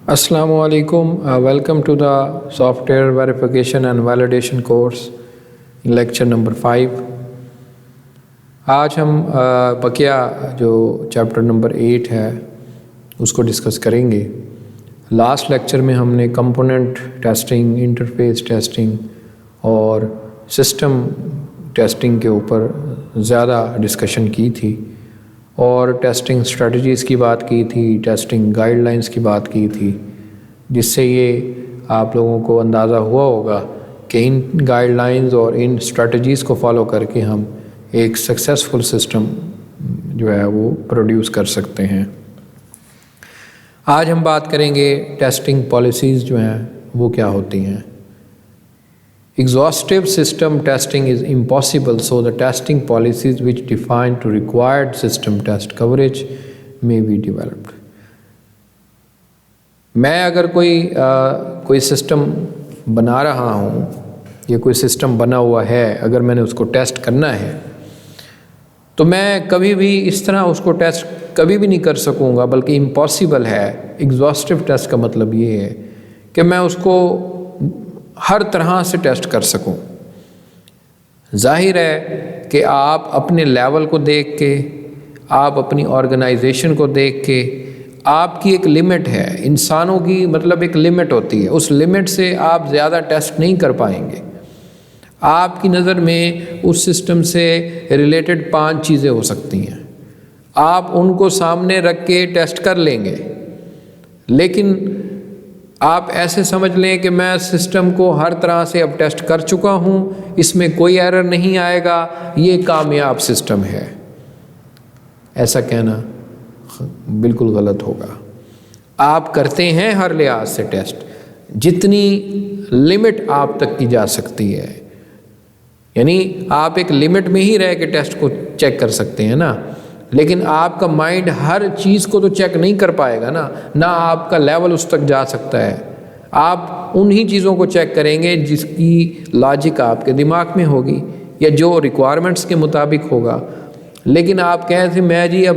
Assalamualaikum. Welcome to the Software Verification and Validation course in lecture number 5. आज हम बकिया जो chapter number 8 है उसको डिस्कस करेंगे। लास्ट लेक्चर में हमने कंपोनेंट टेस्टिंग, इंटरफेस टेस्टिंग और सिस्टम टेस्टिंग के ऊपर ज़्यादा डिस्कशन की थी और टेस्टिंग स्ट्रेटजीज़ की बात की थी, टेस्टिंग गाइडलाइंस की बात की थी, जिससे ये आप लोगों को अंदाज़ा हुआ होगा कि इन गाइडलाइंस और इन स्ट्रेटजीज़ को फॉलो करके हम एक सक्सेसफुल सिस्टम जो है वो प्रोड्यूस कर सकते हैं। आज हम बात करेंगे टेस्टिंग पॉलिसीज़ जो हैं वो क्या होती हैं। Exhaustive system testing is impossible, so the testing policies which define to required system test coverage may be developed. मैं अगर कोई सिस्टम बना रहा हूँ या कोई सिस्टम बना हुआ है, अगर मैंने उसको टेस्ट करना है तो मैं कभी भी इस तरह उसको टेस्ट कभी भी नहीं कर सकूँगा, बल्कि इम्पॉसिबल है। एग्जॉस्टिव टेस्ट का मतलब ये है कि मैं उसको हर तरह से टेस्ट कर सकूं। जाहिर है कि आप अपने लेवल को देख के, आप अपनी ऑर्गेनाइजेशन को देख के, आपकी एक लिमिट है, इंसानों की मतलब एक लिमिट होती है, उस लिमिट से आप ज़्यादा टेस्ट नहीं कर पाएंगे। आपकी नज़र में उस सिस्टम से रिलेटेड 5 चीज़ें हो सकती हैं, आप उनको सामने रख के टेस्ट कर लेंगे, लेकिन आप ऐसे समझ लें कि मैं सिस्टम को हर तरह से अब टेस्ट कर चुका हूँ, इसमें कोई एरर नहीं आएगा, ये कामयाब सिस्टम है। ऐसा कहना बिल्कुल गलत होगा। आप करते हैं हर लिहाज से टेस्ट, जितनी लिमिट आप तक की जा सकती है, यानी आप एक लिमिट में ही रह के टेस्ट को चेक कर सकते हैं ना, लेकिन आपका माइंड हर चीज़ को तो चेक नहीं कर पाएगा ना आपका लेवल उस तक जा सकता है। आप उन्हीं चीज़ों को चेक करेंगे जिसकी लॉजिक आपके दिमाग में होगी या जो रिक्वायरमेंट्स के मुताबिक होगा। लेकिन आप कहें थे मैं जी अब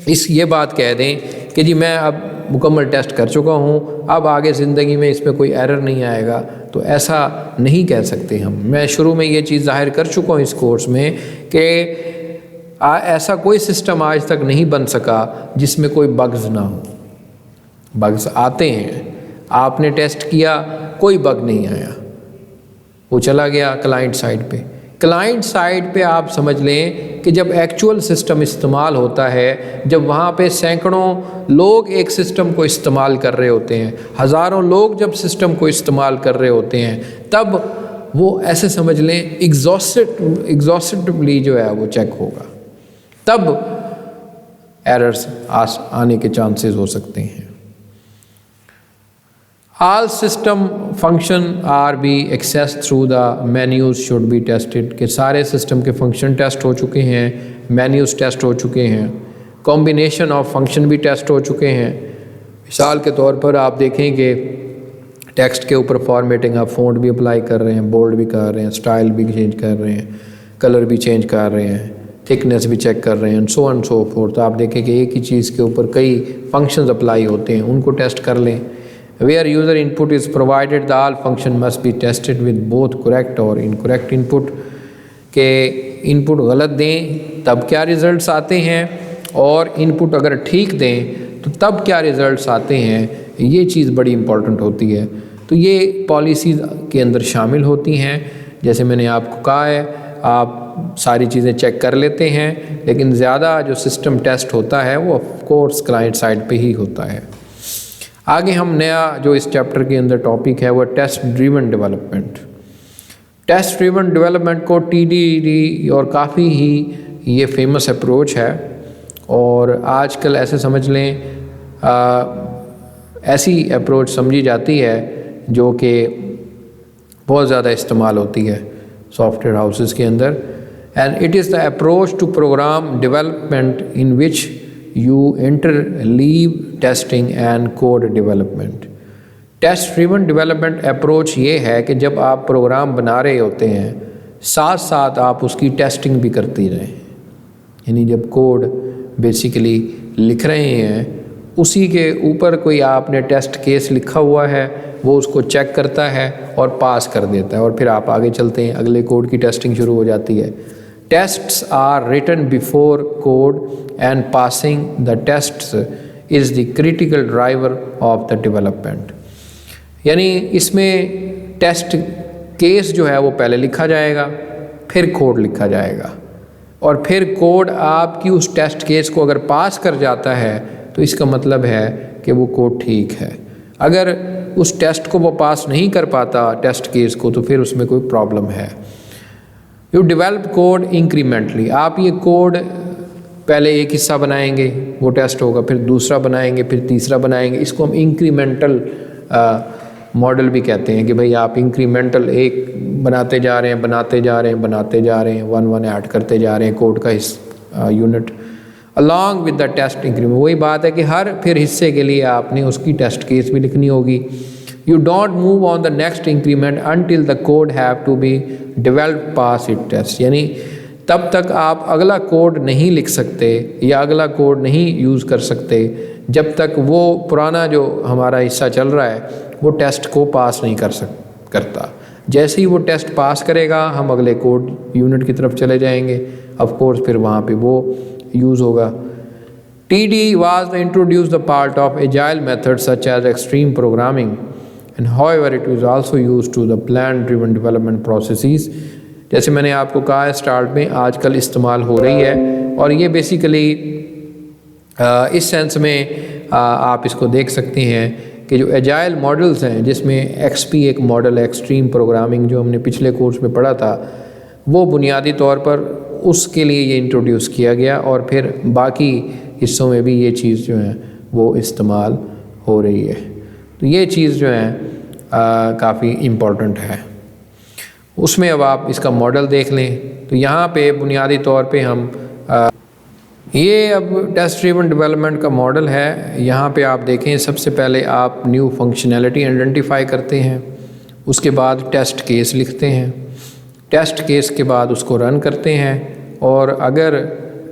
ये बात कह दें कि जी मैं अब मुकम्मल टेस्ट कर चुका हूँ, अब आगे ज़िंदगी में इसमें कोई एरर नहीं आएगा, तो ऐसा नहीं कह सकते हम। मैं शुरू में ये चीज़ ज़ाहिर कर चुका हूँ इस कोर्स में कि ऐसा कोई सिस्टम आज तक नहीं बन सका जिसमें कोई बग्स ना हो। बग्स आते हैं, आपने टेस्ट किया, कोई बग नहीं आया, वो चला गया क्लाइंट साइड पे। क्लाइंट साइड पे आप समझ लें कि जब एक्चुअल सिस्टम इस्तेमाल होता है, जब वहाँ पे सैकड़ों लोग एक सिस्टम को इस्तेमाल कर रहे होते हैं, हज़ारों लोग जब सिस्टम को इस्तेमाल कर रहे होते हैं, तब वो ऐसे समझ लें एग्जॉस्टिवली जो है वो चेक होगा, तब एरर्स आने के चांसेस हो सकते हैं। All system function are be accessed through the menus should be tested, कि सारे सिस्टम के फंक्शन टेस्ट हो चुके हैं, मेन्यूज़ टेस्ट हो चुके हैं, कॉम्बिनेशन ऑफ फंक्शन भी टेस्ट हो चुके हैं। मिसाल के तौर पर आप देखें कि टेक्स्ट के ऊपर फॉर्मेटिंग आप फ़ॉन्ट भी अप्लाई कर रहे हैं, बोल्ड भी कर रहे हैं, स्टाइल भी चेंज कर रहे हैं, कलर भी चेंज कर रहे हैं, थिकनेस भी चेक कर रहे हैं, सो एंड सो फोर्थ। तो आप देखें कि एक ही चीज़ के ऊपर कई फंक्शंस अप्लाई होते हैं, उनको टेस्ट कर लें। Where user input is provided the all function must be tested with both correct और इनकरेक्ट इनपुट, के इनपुट गलत दें तब क्या रिज़ल्ट्स आते हैं, और इनपुट अगर ठीक दें तो तब क्या रिज़ल्ट्स आते हैं, ये चीज़ बड़ी इंपॉर्टेंट होती है। तो ये पॉलिसीज़ के अंदर शामिल होती हैं। जैसे मैंने आपको कहा है, आप सारी चीज़ें चेक कर लेते हैं, लेकिन ज़्यादा जो सिस्टम टेस्ट होता है वो ऑफ कोर्स क्लाइंट साइड पे ही होता है। आगे हम नया जो इस चैप्टर के अंदर टॉपिक है वो test driven development. Test driven development को TDD और काफ़ी ही ये फेमस अप्रोच है, और आजकल ऐसे समझ लें ऐसी अप्रोच समझी जाती है जो कि बहुत ज़्यादा इस्तेमाल होती है सॉफ्टवेयर हाउसेस के अंदर। And it is the approach to program development in which you interleave testing and code development. Test driven development approach ये है कि जब आप प्रोग्राम बना रहे होते हैं, साथ साथ आप उसकी टेस्टिंग भी करती रहें। यानी जब कोड बेसिकली लिख रहे हैं उसी के ऊपर कोई आपने टेस्ट केस लिखा हुआ है, वो उसको चेक करता है और पास कर देता है, और फिर आप आगे चलते हैं, अगले कोड की टेस्टिंग शुरू हो जाती है। Tests are written before code and passing the tests is the critical driver of the development. यानी इसमें टेस्ट केस जो है वो पहले लिखा जाएगा, फिर कोड लिखा जाएगा, और फिर कोड आपकी उस टेस्ट केस को अगर पास कर जाता है तो इसका मतलब है कि वो कोड ठीक है। अगर उस टेस्ट को वो पास नहीं कर पाता टेस्ट केस को, तो फिर उसमें कोई प्रॉब्लम है। यू डेवलप कोड इंक्रीमेंटली, आप ये कोड पहले एक हिस्सा बनाएंगे, वो टेस्ट होगा, फिर दूसरा बनाएंगे, फिर तीसरा बनाएंगे। इसको हम इंक्रीमेंटल मॉडल भी कहते हैं कि भाई आप इंक्रीमेंटल एक बनाते जा रहे हैं, बनाते जा रहे हैं, बनाते जा रहे हैं, वन वन ऐड करते जा रहे हैं कोड का unit along with the test increment. वही बात है कि हर फिर हिस्से के लिए आपने उसकी टेस्ट केस भी लिखनी होगी। You don't move on the next increment until the code have to be develop pass it test, यानी तब तक आप अगला कोड नहीं लिख सकते या अगला कोड नहीं यूज़ कर सकते जब तक वो पुराना जो हमारा हिस्सा चल रहा है वो टेस्ट को पास नहीं करता। जैसे ही वो टेस्ट पास करेगा हम अगले कोड यूनिट की तरफ चले जाएंगे, ऑफ कोर्स फिर वहाँ पे वो यूज़ होगा। TD was the introduced the part of agile methods such as extreme programming, and however it was also used to the plan driven development processes। जैसे मैंने आपको कहा है स्टार्ट में, आजकल इस्तेमाल हो रही है, और ये बेसिकली इस सेंस में आप इसको देख सकते हैं कि जो एजाइल मॉडल्स हैं, जिसमें XP एक मॉडल है, एक्सट्रीम प्रोग्रामिंग, जो हमने पिछले कोर्स में पढ़ा था, वो बुनियादी तौर पर उसके लिए ये इंट्रोड्यूस किया गया, और फिर बाकी हिस्सों में भी ये चीज़ जो है वो इस्तेमाल हो रही है। तो ये चीज़ जो है काफ़ी इम्पोर्टेंट है। उसमें अब आप इसका मॉडल देख लें, तो यहाँ पे बुनियादी तौर पे हम ये अब टेस्ट ड्रिवन डेवलपमेंट का मॉडल है। यहाँ पे आप देखें, सबसे पहले आप न्यू फंक्शनैलिटी आइडेंटिफाई करते हैं, उसके बाद टेस्ट केस लिखते हैं, टेस्ट केस के बाद उसको रन करते हैं, और अगर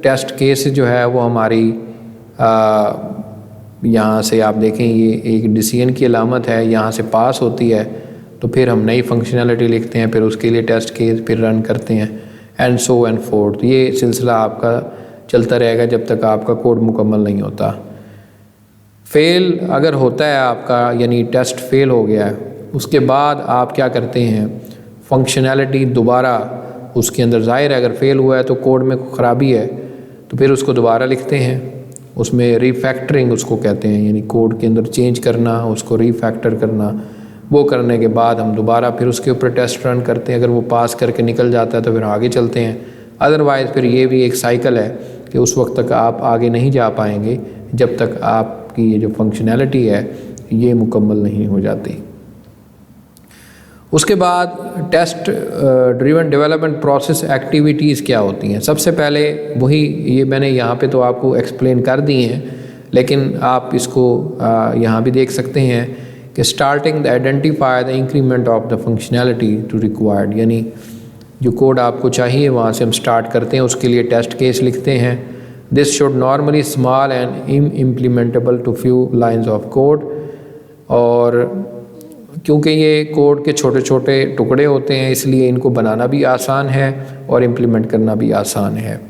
टेस्ट केस जो है वो हमारी यहाँ से आप देखें ये एक डिसीजन की अलामत है, यहाँ से पास होती है, तो फिर हम नई फंक्शनैलिटी लिखते हैं, फिर उसके लिए टेस्ट केस, फिर रन करते हैं, एंड सो एंड फोर्थ। ये सिलसिला आपका चलता रहेगा जब तक आपका कोड मुकम्मल नहीं होता। फेल अगर होता है आपका, यानी टेस्ट फेल हो गया है, उसके बाद आप क्या करते हैं, फंक्शनैलिटी दोबारा उसके अंदर, ज़ाहिर है अगर फेल हुआ है तो कोड में ख़राबी है, तो फिर उसको दोबारा लिखते हैं। उसमें रीफैक्टरिंग उसको कहते हैं, यानी कोड के अंदर चेंज करना, उसको रीफैक्टर करना। वो करने के बाद हम दोबारा फिर उसके ऊपर टेस्ट रन करते हैं। अगर वो पास करके निकल जाता है तो फिर आगे चलते हैं, अदरवाइज़ फिर ये भी एक साइकिल है कि उस वक्त तक आप आगे नहीं जा पाएंगे जब तक आपकी ये जो फंक्शनैलिटी है ये मुकम्मल नहीं हो जाती। उसके बाद test driven development process activities क्या होती हैं। सबसे पहले वही, ये मैंने यहाँ पे तो आपको एक्सप्लेन कर दी हैं, लेकिन आप इसको यहाँ भी देख सकते हैं कि starting the identify the increment of the functionality to required, यानी जो कोड आपको चाहिए वहाँ से हम स्टार्ट करते हैं, उसके लिए टेस्ट केस लिखते हैं। This should normally small and implementable to few lines of code, और क्योंकि ये कोड के छोटे छोटे टुकड़े होते हैं इसलिए इनको बनाना भी आसान है और इम्प्लीमेंट करना भी आसान है।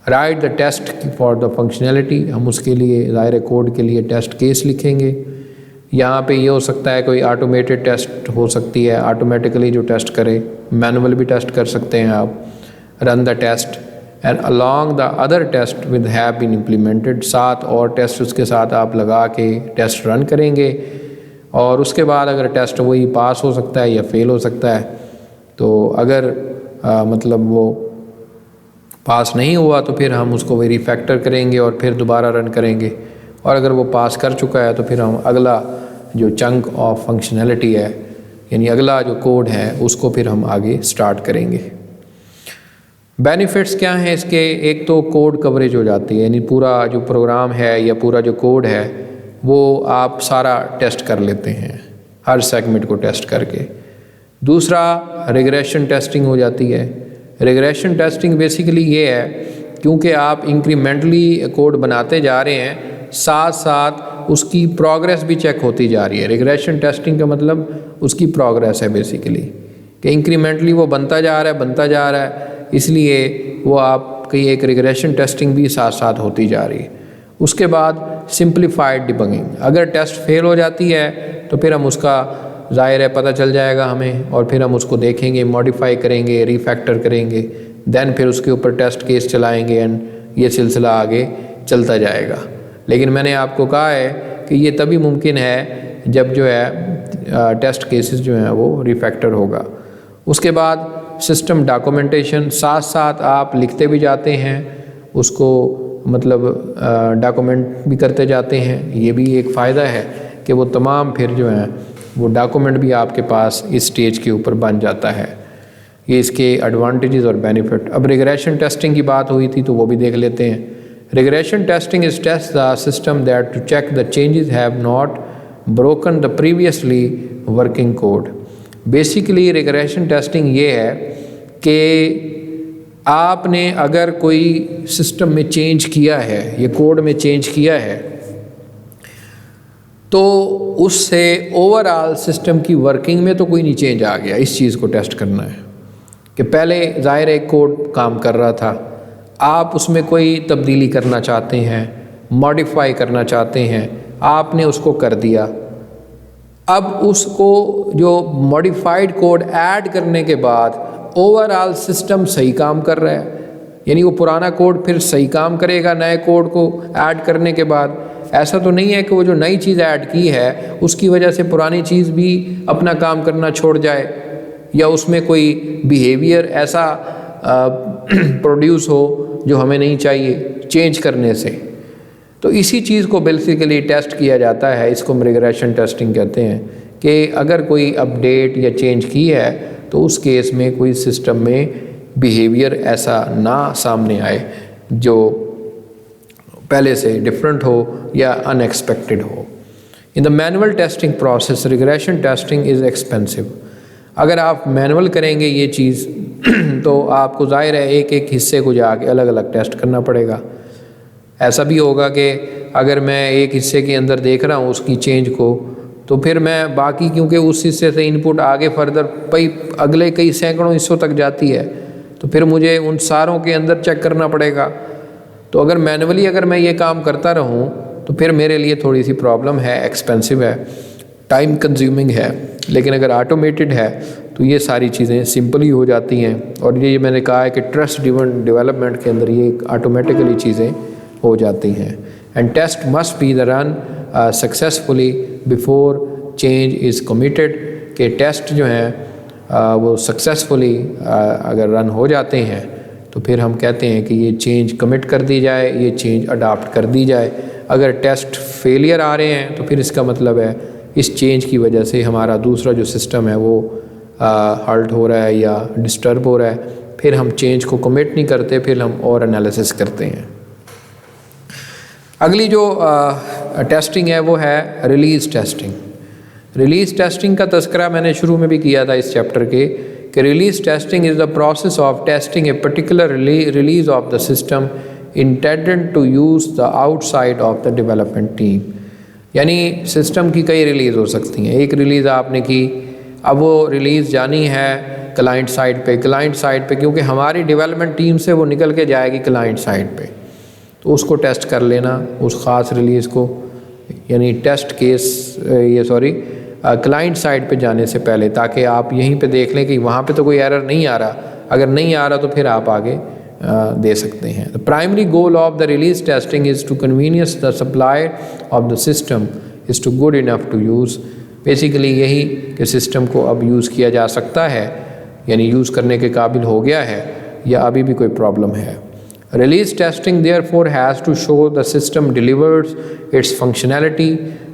Write the test for the functionality, हम उसके लिए ज़ाहिर कोड के लिए टेस्ट केस लिखेंगे। यहाँ पे ये हो सकता है कोई ऑटोमेटेड टेस्ट हो सकती है, ऑटोमेटिकली जो टेस्ट करे, मैनुअल भी टेस्ट कर सकते हैं आप। Run the test and along the other test with have been implemented, 7 और टेस्ट उसके साथ आप लगा के टेस्ट रन करेंगे, और उसके बाद अगर टेस्ट वही पास हो सकता है या फेल हो सकता है। तो अगर मतलब वो पास नहीं हुआ तो फिर हम उसको रीफैक्टर करेंगे और फिर दोबारा रन करेंगे, और अगर वो पास कर चुका है तो फिर हम अगला जो चंक ऑफ फंक्शनैलिटी है, यानी अगला जो कोड है, उसको फिर हम आगे स्टार्ट करेंगे। बेनिफिट्स क्या हैं इसके, एक तो कोड कवरेज हो जाती है, यानी पूरा जो प्रोग्राम है या पूरा जो कोड है वो आप सारा टेस्ट कर लेते हैं, हर सेगमेंट को टेस्ट करके। दूसरा, रिग्रेशन टेस्टिंग हो जाती है। रिग्रेशन टेस्टिंग बेसिकली ये है, क्योंकि आप इंक्रीमेंटली कोड बनाते जा रहे हैं साथ साथ उसकी प्रोग्रेस भी चेक होती जा रही है। रिग्रेशन टेस्टिंग का मतलब उसकी प्रोग्रेस है बेसिकली, कि इंक्रीमेंटली वो बनता जा रहा है, इसलिए वो आपकी एक रिग्रेशन टेस्टिंग भी साथ साथ होती जा रही है। उसके बाद सिंप्लीफाइड डिबगिंग, अगर टेस्ट फेल हो जाती है तो फिर हम उसका ज़ाहिर है पता चल जाएगा हमें, और फिर हम उसको देखेंगे, मॉडिफाई करेंगे, रीफैक्टर करेंगे, देन फिर उसके ऊपर टेस्ट केस चलाएंगे एंड ये सिलसिला आगे चलता जाएगा। लेकिन मैंने आपको कहा है कि ये तभी मुमकिन है जब जो है टेस्ट केसेस जो हैं वो रीफैक्टर होगा। उसके बाद सिस्टम डॉक्यूमेंटेशन, साथ साथ आप लिखते भी जाते हैं उसको, मतलब डॉक्यूमेंट भी करते जाते हैं। ये भी एक फ़ायदा है कि वो तमाम फिर जो हैं वो डॉक्यूमेंट भी आपके पास इस स्टेज के ऊपर बन जाता है। ये इसके एडवांटेजेस और बेनिफिट। अब रिग्रेशन टेस्टिंग की बात हुई थी तो वो भी देख लेते हैं। Regression testing is test the system that to check the changes have not broken the previously working code. Basically regression testing ये है कि आपने अगर कोई सिस्टम में चेंज किया है, ये कोड में चेंज किया है, तो उससे ओवरऑल सिस्टम की वर्किंग में तो कोई नहीं चेंज आ गया। इस चीज़ को टेस्ट करना है कि पहले ज़ाहिर एक कोड काम कर रहा था, आप उसमें कोई तब्दीली करना चाहते हैं, मॉडिफाई करना चाहते हैं, आपने उसको कर दिया। अब उसको जो मॉडिफाइड कोड ऐड करने के बाद ओवरऑल सिस्टम सही काम कर रहा है, यानी वो पुराना कोड फिर सही काम करेगा नए कोड को ऐड करने के बाद। ऐसा तो नहीं है कि वो जो नई चीज़ ऐड की है उसकी वजह से पुरानी चीज़ भी अपना काम करना छोड़ जाए, या उसमें कोई बिहेवियर ऐसा प्रोड्यूस हो जो हमें नहीं चाहिए चेंज करने से। तो इसी चीज़ को बेसिकली टेस्ट किया जाता है, इसको हम रिग्रेशन टेस्टिंग कहते हैं, कि अगर कोई अपडेट या चेंज की है तो उस केस में कोई सिस्टम में बिहेवियर ऐसा ना सामने आए जो पहले से डिफरेंट हो या अनएक्सपेक्टेड हो। In the manual testing process regression testing is expensive. अगर आप मैनुअल करेंगे ये चीज़ तो आपको ज़ाहिर है एक एक हिस्से को जाके अलग अलग टेस्ट करना पड़ेगा। ऐसा भी होगा कि अगर मैं एक हिस्से के अंदर देख रहा हूँ उसकी चेंज को, तो फिर मैं बाकी, क्योंकि उस हिस्से से इनपुट आगे फर्दर अगले कई सैकड़ों हिस्सों तक जाती है, तो फिर मुझे उन सारों के अंदर चेक करना पड़ेगा। तो अगर मैनुअली अगर मैं ये काम करता रहूँ तो फिर मेरे लिए थोड़ी सी प्रॉब्लम है, एक्सपेंसिव है, टाइम कंज्यूमिंग है। लेकिन अगर ऑटोमेटेड है तो ये सारी चीज़ें सिंपल ही हो जाती हैं, और ये मैंने कहा है कि ट्रस्ट ड्रिवन डेवलपमेंट के अंदर ये ऑटोमेटिकली चीज़ें हो जाती हैं। And test must be the run successfully before change is committed, के टेस्ट जो हैं वो सक्सेसफुली अगर रन हो जाते हैं तो फिर हम कहते हैं कि ये चेंज कमिट कर दी जाए, ये चेंज अडॉप्ट कर दी जाए। अगर टेस्ट फेलियर आ रहे हैं तो फिर इसका मतलब है इस चेंज की वजह से हमारा दूसरा जो सिस्टम है वो हल्ट हो रहा है या डिस्टर्ब हो रहा है, फिर हम चेंज को कमिट नहीं करते, फिर हम और एनालिसिस करते हैं। अगली जो टेस्टिंग है वो है रिलीज़ टेस्टिंग। रिलीज़ टेस्टिंग का तज़किरा मैंने शुरू में भी किया था इस चैप्टर के, कि release testing is the process of testing a particular release of the system intended to use the outside of the development team. यानी सिस्टम की कई रिलीज़ हो सकती हैं। एक रिलीज़ आपने की, अब वो रिलीज़ जानी है क्लाइंट साइड पे, क्योंकि हमारी डेवलपमेंट टीम से वो निकल के जाएगी क्लाइंट साइड पे, तो उसको टेस्ट कर लेना उस ख़ास रिलीज़ को, यानी टेस्ट केस क्लाइंट साइड पे जाने से पहले, ताकि आप यहीं पे देख लें कि वहाँ पे तो कोई एरर नहीं आ रहा। अगर नहीं आ रहा तो फिर आप आगे दे सकते हैं। The primary goal of the release testing is to convenience the supply of the system is to good enough to use. Basically यही कि सिस्टम को अब यूज़ किया जा सकता है, यानी यूज़ करने के काबिल हो गया है या अभी भी कोई प्रॉब्लम है। Release testing therefore has to show the system delivers its functionality,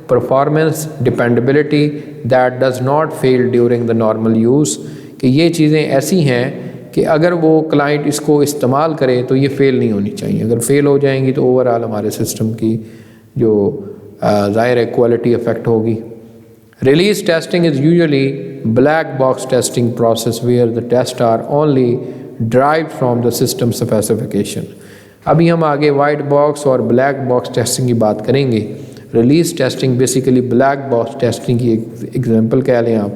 performance, dependability that does not fail during the normal use, कि ये चीज़ें ऐसी हैं कि अगर वो क्लाइंट इसको इस्तेमाल करे तो ये फ़ेल नहीं होनी चाहिए। अगर फ़ेल हो जाएंगी तो ओवरऑल हमारे सिस्टम की जो ज़ाहिर है क्वालिटी अफेक्ट होगी। Release testing is usually black box testing process where the tests are only derived from the system specification। अभी हम आगे वाइट बॉक्स और ब्लैक बॉक्स टेस्टिंग की बात करेंगे। Release testing basically black box testing की एक एग्जांपल कह लें आप।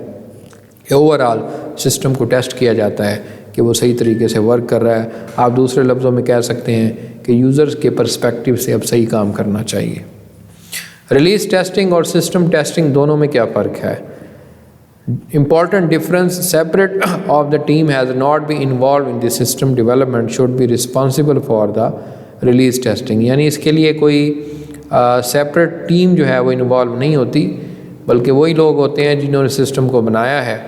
ओवरऑल सिस्टम को टेस्ट किया जाता है कि वो सही तरीके से वर्क कर रहा है। आप दूसरे लफ्ज़ों में कह सकते हैं कि यूज़र्स के पर्सपेक्टिव से अब सही काम करना चाहिए। रिलीज़ टेस्टिंग और सिस्टम टेस्टिंग दोनों में क्या फ़र्क है? Important difference: separate of the team has not been involved in the system development should be responsible for the release testing। यानी इसके लिए कोई सेपरेट टीम जो है वो इन्वॉल्व नहीं होती, बल्कि वही लोग होते हैं जिन्होंने सिस्टम को बनाया है।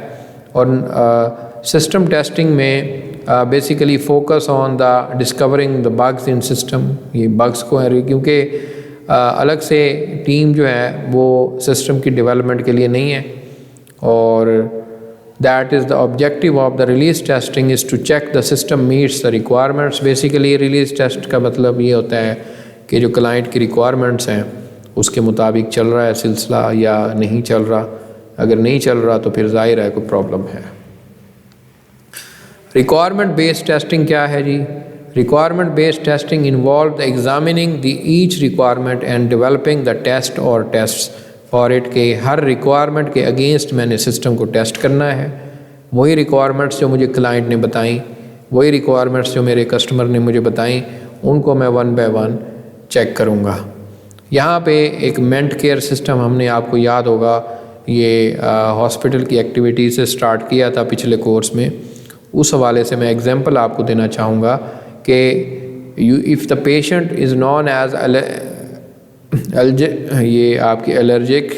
और सिस्टम टेस्टिंग में basically focus on the discovering the bugs in system. ये बग्स को है क्योंकि अलग से टीम जो है वो सिस्टम की डेवलपमेंट के लिए नहीं है। और that is the objective of the release testing is to check the system meets the requirements. Basically release test का मतलब ये होता है कि जो क्लाइंट की रिक्वायरमेंट्स हैं उसके मुताबिक चल रहा है सिलसिला या नहीं चल रहा। अगर नहीं चल रहा तो फिर ज़ाहिर है कोई प्रॉब्लम है। रिक्वायरमेंट बेस्ड टेस्टिंग क्या है जी? Requirement based testing involve the examining the each requirement and developing the test और टेस्ट्स फॉर इट। के हर रिक्वायरमेंट के अगेंस्ट मैंने सिस्टम को टेस्ट करना है। वही रिक्वायरमेंट्स जो मुझे क्लाइंट ने बताई, वही रिक्वायरमेंट्स जो मेरे कस्टमर ने मुझे बताई, उनको मैं वन बाय वन चेक करूँगा। यहाँ पे एक मेंट केयर सिस्टम हमने, आपको याद होगा, ये हॉस्पिटल की एक्टिविटी से स्टार्ट किया था पिछले कोर्स में। उस हवाले से मैं एग्जांपल आपको देना चाहूँगा कि if the patient is known age ये आपकी एलर्जिक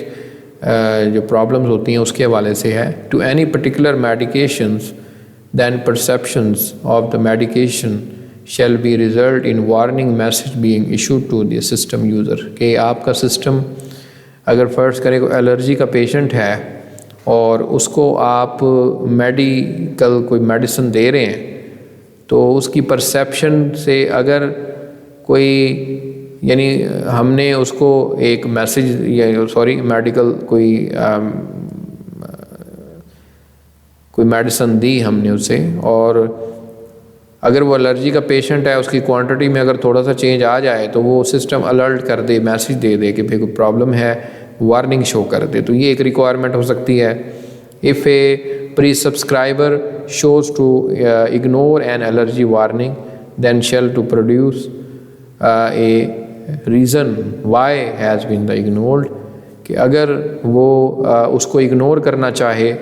जो प्रॉब्लम्स होती हैं उसके हवाले से है, to any particular medications then perceptions of the medication shall be result in warning message being issued to the system user. कि आपका सिस्टम अगर फ़र्ज़ करें कोई एलर्जी का पेशेंट है और उसको आप मेडिकल कोई मेडिसिन दे रहे हैं, तो उसकी परसेप्शन से अगर कोई, यानी हमने उसको एक मैसेज या मेडिकल कोई मेडिसिन दी हमने उसे, और अगर वो एलर्जी का पेशेंट है उसकी क्वांटिटी में अगर थोड़ा सा चेंज आ जाए तो वो सिस्टम अलर्ट कर दे, मैसेज दे दे कि भाई कोई प्रॉब्लम है, वार्निंग शो कर दे। तो ये एक रिक्वायरमेंट हो सकती है। If a pre subscriber shows to ignore an allergy warning then shall to produce a reason why has been the ignored. कि अगर वो उसको इग्नोर करना चाहे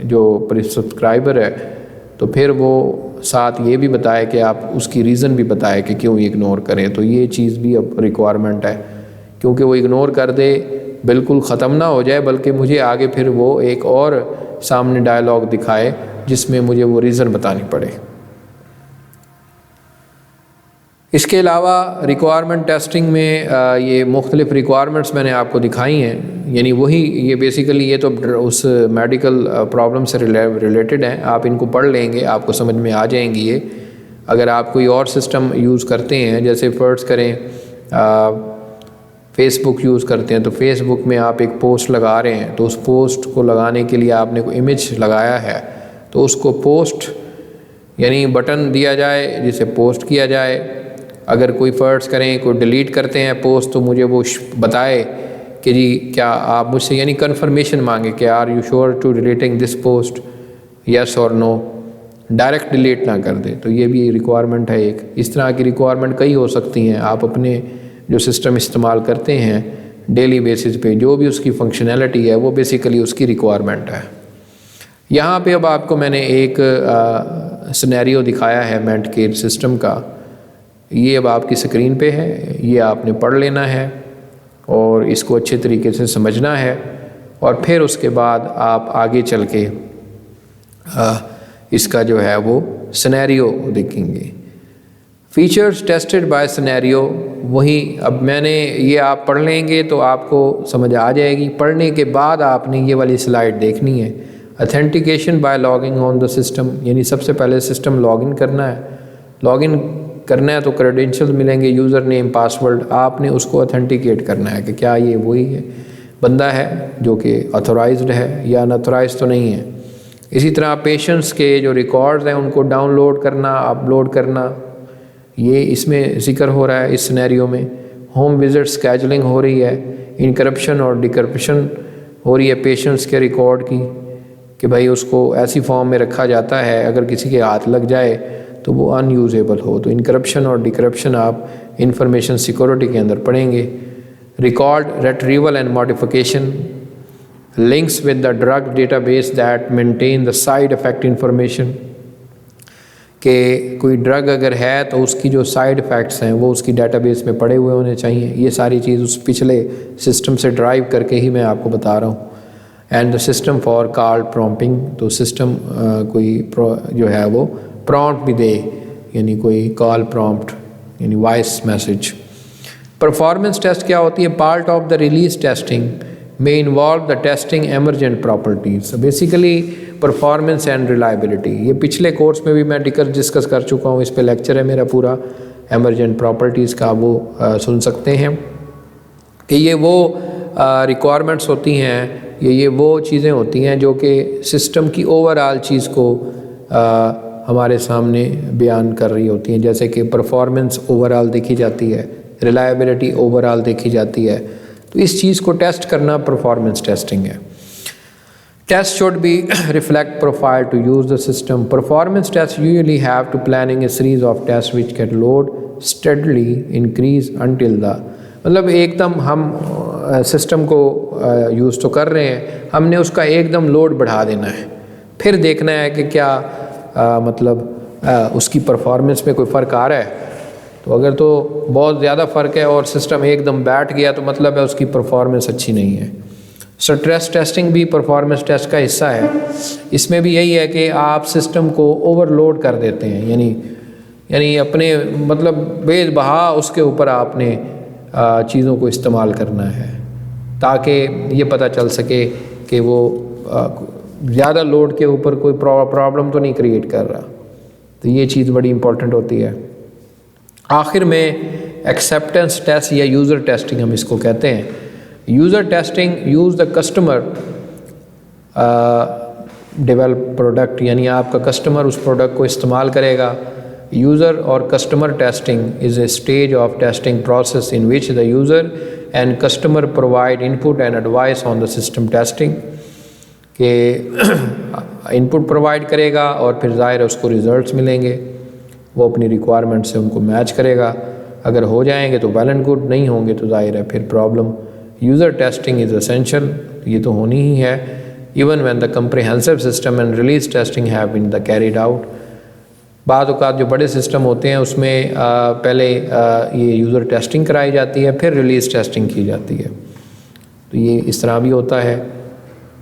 जो प्री सब्सक्राइबर है, तो फिर वो साथ ये भी बताए कि आप उसकी रीज़न भी बताए कि क्यों इग्नोर करें। तो ये चीज़ भी अब रिक्वायरमेंट है, क्योंकि वो इग्नोर कर दे बिल्कुल ख़त्म ना हो जाए, बल्कि मुझे आगे फिर वो एक और सामने डायलॉग दिखाए जिसमें मुझे वो रीज़न बतानी पड़े। इसके अलावा रिक्वायरमेंट टेस्टिंग में ये मुख्तलिफ़ रिक्वायरमेंट्स मैंने आपको दिखाई हैं। यानी वही, ये बेसिकली ये तो उस मेडिकल प्रॉब्लम से रिलेटेड हैं। आप इनको पढ़ लेंगे, आपको समझ में आ जाएंगी ये। अगर आप कोई और सिस्टम यूज़ करते हैं, जैसे फ़र्ज़ करें फ़ेसबुक यूज़ करते हैं, तो फ़ेसबुक में आप एक पोस्ट लगा रहे हैं, तो उस पोस्ट को लगाने के लिए आपने कोई इमेज लगाया है, तो उसको पोस्ट यानी बटन दिया जाए जिसे पोस्ट किया जाए। अगर कोई फ़र्ज़ करें कोई डिलीट करते हैं पोस्ट, तो मुझे वो बताए कि जी क्या आप मुझसे, यानी कन्फर्मेशन मांगे कि are you sure to deleting this post, yes और नो, डायरेक्ट डिलीट ना कर दे। तो ये भी रिक्वायरमेंट है एक। इस तरह की रिक्वायरमेंट कई हो सकती हैं। आप अपने जो सिस्टम इस्तेमाल करते हैं डेली बेसिस पे, जो भी उसकी फंक्शनैलिटी है वो बेसिकली उसकी रिक्वायरमेंट है। यहाँ पे अब आपको मैंने एक सिनेरियो दिखाया है मेंट केयर सिस्टम का। ये अब आपकी स्क्रीन पे है, ये आपने पढ़ लेना है और इसको अच्छे तरीके से समझना है, और फिर उसके बाद आप आगे चल के इसका जो है वो सिनेरियो देखेंगे। फीचर्स टेस्टेड बाय सिनेरियो, वही अब मैंने ये आप पढ़ लेंगे तो आपको समझ आ जाएगी। पढ़ने के बाद आपने ये वाली स्लाइड देखनी है। Authentication by logging on the system, यानी सबसे पहले सिस्टम लॉगिन करना है। लॉगिन करना है तो क्रेडेंशियल्स मिलेंगे, यूज़र नेम, पासवर्ड। आपने उसको ऑथेंटिकेट करना है कि क्या ये वही है बंदा है जो कि ऑथोराइज्ड है या अनऑथोराइज्ड तो नहीं है। इसी तरह पेशेंट्स के जो रिकॉर्ड्स हैं उनको डाउनलोड करना, अपलोड करना, ये इसमें ज़िक्र हो रहा है इस सिनेरियो में। होम विजिट स्केजुलिंग हो रही है, इनक्रप्शन और डिक्रप्शन हो रही है पेशेंट्स के रिकॉर्ड की, कि भाई उसको ऐसी फॉर्म में रखा जाता है अगर किसी के हाथ लग जाए तो वो अनयूजेबल हो। तो इनक्रप्शन और डिक्रप्शन आप इंफॉर्मेशन सिक्योरिटी के अंदर पढ़ेंगे। Record retrieval and modification, links with the drug database that maintain the side effect information, कि कोई ड्रग अगर है तो उसकी जो साइड इफ़ेक्ट्स हैं वो उसकी डेटाबेस में पड़े हुए होने चाहिए। ये सारी चीज़ उस पिछले सिस्टम से ड्राइव करके ही मैं आपको बता रहा हूँ। And the system for call prompting, तो सिस्टम कोई जो है वो प्रॉम्प्ट भी दे, यानी कोई कॉल प्रॉम्प्ट यानी वॉइस मैसेज। परफॉर्मेंस टेस्ट क्या होती है? Part of the release testing में involve the testing emergent properties, basically performance and reliability. ये पिछले कोर्स में भी मैं डिस्कस कर चुका हूँ, इस पे लेक्चर है मेरा पूरा एमरजेंट प्रॉपर्टीज़ का, वो सुन सकते हैं। कि ये वो रिक्वायरमेंट्स होती हैं, ये वो चीज़ें होती हैं जो कि सिस्टम की ओवरऑल चीज़ को हमारे सामने बयान कर रही होती हैं। जैसे कि परफॉर्मेंस ओवरऑल देखी जाती है, रिलायबिलिटी ओवरऑल देखी जाती है। तो इस चीज़ को टेस्ट करना परफॉर्मेंस टेस्टिंग है। Test should be reflect profile to use the system. Performance tests usually have to planning a series of tests which get load steadily increase until the, मतलब एकदम हम सिस्टम को यूज़ तो कर रहे हैं, हमने उसका एकदम लोड बढ़ा देना है, फिर देखना है कि क्या उसकी परफॉर्मेंस में कोई फ़र्क आ रहा है। तो अगर तो बहुत ज़्यादा फ़र्क है और सिस्टम एकदम बैठ गया तो मतलब है उसकी परफॉर्मेंस अच्छी नहीं है। स्ट्रेस टेस्टिंग भी परफॉर्मेंस टेस्ट का हिस्सा है। इसमें भी यही है कि आप सिस्टम को ओवरलोड कर देते हैं, यानी अपने बेबहा उसके ऊपर आपने चीज़ों को इस्तेमाल करना है ताकि ये पता चल सके कि वो ज़्यादा लोड के ऊपर कोई प्रॉब्लम तो नहीं क्रिएट कर रहा। तो ये चीज़ बड़ी इंपॉर्टेंट होती है। आखिर में एक्सेप्टेंस टेस्ट या यूज़र टेस्टिंग हम इसको कहते हैं। User testing use the customer develop product, यानी आपका कस्टमर उस प्रोडक्ट को इस्तेमाल करेगा। यूज़र और customer testing is a stage of testing process in which the user and customer provide input and advice on the system testing, के input provide करेगा और फिर ज़ाहिर है उसको रिज़ल्ट्स मिलेंगे, वो अपनी रिक्वायरमेंट से उनको मैच करेगा। अगर हो जाएंगे तो वेल एंड गुड, नहीं होंगे तो ज़ाहिर है फिर problem. User testing is essential, ये तो होनी ही है। Even when the comprehensive system and release testing have been the carried out. बाद औक़ात जो बड़े सिस्टम होते हैं उसमें पहले ये यूज़र टेस्टिंग कराई जाती है, फिर रिलीज टेस्टिंग की जाती है। तो ये इस तरह भी होता है।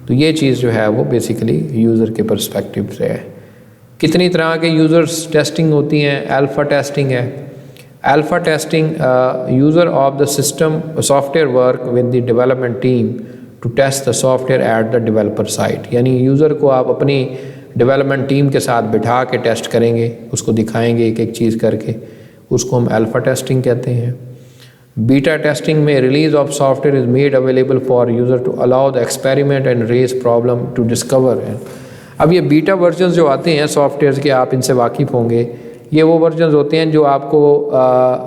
तो ये चीज़ जो है वो बेसिकली यूज़र के पर्सपेक्टिव से है। कितनी तरह के यूज़र्स टेस्टिंग होती हैं? अल्फ़ा टेस्टिंग है। Alpha testing user of the system software work with the development team to test the software at the developer site, यानी यूज़र को आप अपनी डेवलपमेंट टीम के साथ बिठा के टेस्ट करेंगे, उसको दिखाएंगे एक एक चीज़ करके, उसको हम अल्फ़ा टेस्टिंग कहते हैं। बीटा टेस्टिंग में release of software is made available for user to allow the experiment and raise problem to discover. अब ये बीटा वर्जन जो आते हैं सॉफ्टवेयर के, आप इनसे वाकिफ़ होंगे। ये वो वर्जन होते हैं जो आपको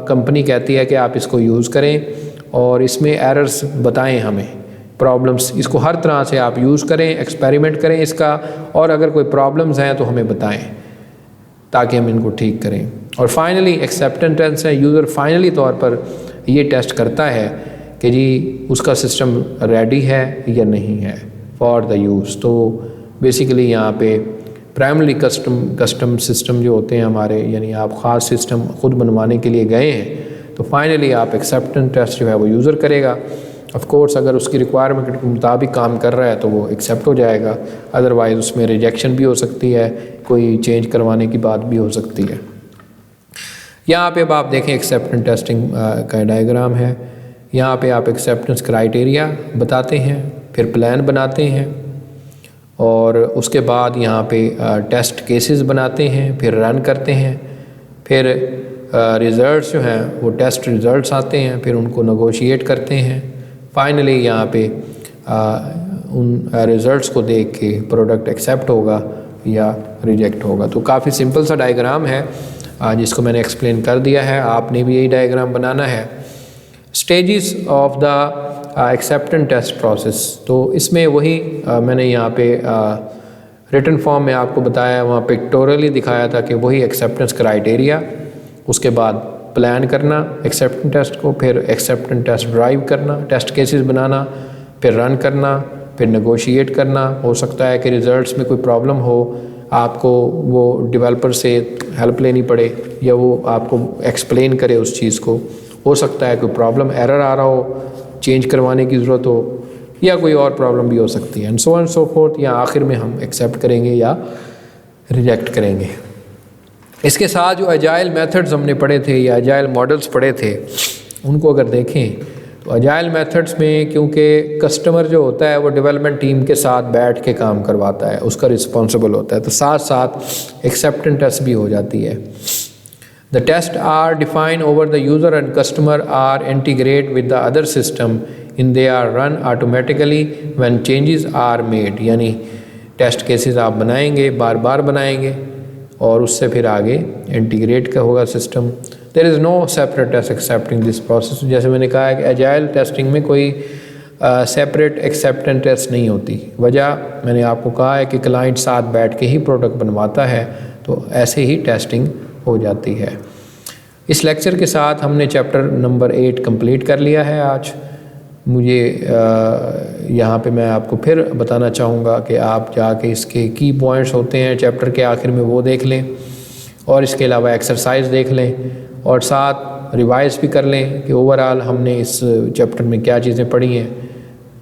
कंपनी कहती है कि आप इसको यूज़ करें और इसमें एरर्स बताएं हमें, प्रॉब्लम्स, इसको हर तरह से आप यूज़ करें, एक्सपेरिमेंट करें इसका, और अगर कोई प्रॉब्लम्स हैं तो हमें बताएं ताकि हम इनको ठीक करें। और फाइनली एक्सेप्टेंस टेस्ट है। यूज़र फाइनली तौर पर ये टेस्ट करता है कि जी उसका सिस्टम रेडी है या नहीं है फॉर द यूज़। तो बेसिकली यहाँ पे प्राइमरी कस्टम सिस्टम जो होते हैं हमारे, यानी आप ख़ास सिस्टम ख़ुद बनवाने के लिए गए हैं तो फाइनली आप एक्सेप्टेंस टेस्ट जो है वो यूज़र करेगा। ऑफ कोर्स अगर उसकी रिक्वायरमेंट के मुताबिक काम कर रहा है तो वो एक्सेप्ट हो जाएगा, अदरवाइज़ उसमें रिजेक्शन भी हो सकती है, कोई चेंज करवाने की बात भी हो सकती है। यहाँ पे अब आप देखें एक्सेप्टेंस टेस्टिंग का डायग्राम है। यहाँ पे आप एक्सेप्टेंस क्राइटेरिया बताते हैं, फिर प्लान बनाते हैं और उसके बाद यहाँ पे टेस्ट केसेस बनाते हैं, फिर रन करते हैं, फिर रिज़ल्ट्स जो हैं वो टेस्ट रिज़ल्ट्स आते हैं, फिर उनको नेगोशिएट करते हैं। फाइनली यहाँ पे उन रिज़ल्ट्स को देख के प्रोडक्ट एक्सेप्ट होगा या रिजेक्ट होगा। तो काफ़ी सिंपल सा डायग्राम है। जिसको मैंने एक्सप्लेन कर दिया है, आपने भी यही डायग्राम बनाना है। Stages of the acceptance test process, तो इसमें वही मैंने यहाँ पे रिटन फॉर्म में आपको बताया, वहाँ पिक्टोरियली दिखाया था कि वही एक्सेप्टेंस क्राइटेरिया, उसके बाद प्लान करना एक्सेप्टेंस टेस्ट को, फिर एक्सेप्टेंस टेस्ट ड्राइव करना, टेस्ट केसेस बनाना, फिर रन करना, फिर नेगोशिएट करना। हो सकता है कि रिज़ल्ट्स में कोई प्रॉब्लम हो, आपको वो डेवलपर से हेल्प लेनी पड़े या वो आपको एक्सप्लेन करे उस चीज़ को। हो सकता है कोई प्रॉब्लम एरर आ रहा हो, चेंज करवाने की ज़रूरत हो, या कोई और प्रॉब्लम भी हो सकती है, एंड सो फोर्थ। या आखिर में हम एक्सेप्ट करेंगे या रिजेक्ट करेंगे। इसके साथ जो एजाइल मेथड्स हमने पढ़े थे या एजाइल मॉडल्स पढ़े थे, उनको अगर देखें तो एजाइल मेथड्स में क्योंकि कस्टमर जो होता है वो डेवलपमेंट टीम के साथ बैठ के काम करवाता है, उसका रिस्पॉन्सिबल होता है, तो साथ साथ एक्सेप्टेंस टेस्ट भी हो जाती है। The tests are defined over the user and customer are integrated with the other system and they are run automatically when changes are made। यानी टेस्ट केसेस आप बनाएंगे, बार बार बनाएंगे और उससे फिर आगे इंटीग्रेट का होगा system. There is no separate test accepting this process. जैसे मैंने कहा है कि एजाइल टेस्टिंग में कोई सेपरेट एक्सेप्टेंस टेस्ट नहीं होती। वजह मैंने आपको कहा है कि क्लाइंट साथ बैठ के ही प्रोडक्ट बनवाता है, तो ऐसे ही टेस्टिंग हो जाती है। इस लेक्चर के साथ हमने चैप्टर नंबर 8 कंप्लीट कर लिया है आज। मुझे यहाँ पे मैं आपको फिर बताना चाहूँगा कि आप जाके इसके की पॉइंट्स होते हैं चैप्टर के आखिर में वो देख लें, और इसके अलावा एक्सरसाइज देख लें, और साथ रिवाइज भी कर लें कि ओवरऑल हमने इस चैप्टर में क्या चीज़ें पढ़ी हैं।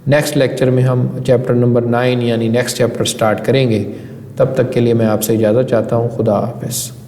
नेक्स्ट लेक्चर में हम चैप्टर नंबर 9 यानी नेक्स्ट चैप्टर स्टार्ट करेंगे। तब तक के लिए मैं आपसे इजाज़त चाहता हूँ। खुदा हाफ़िज़।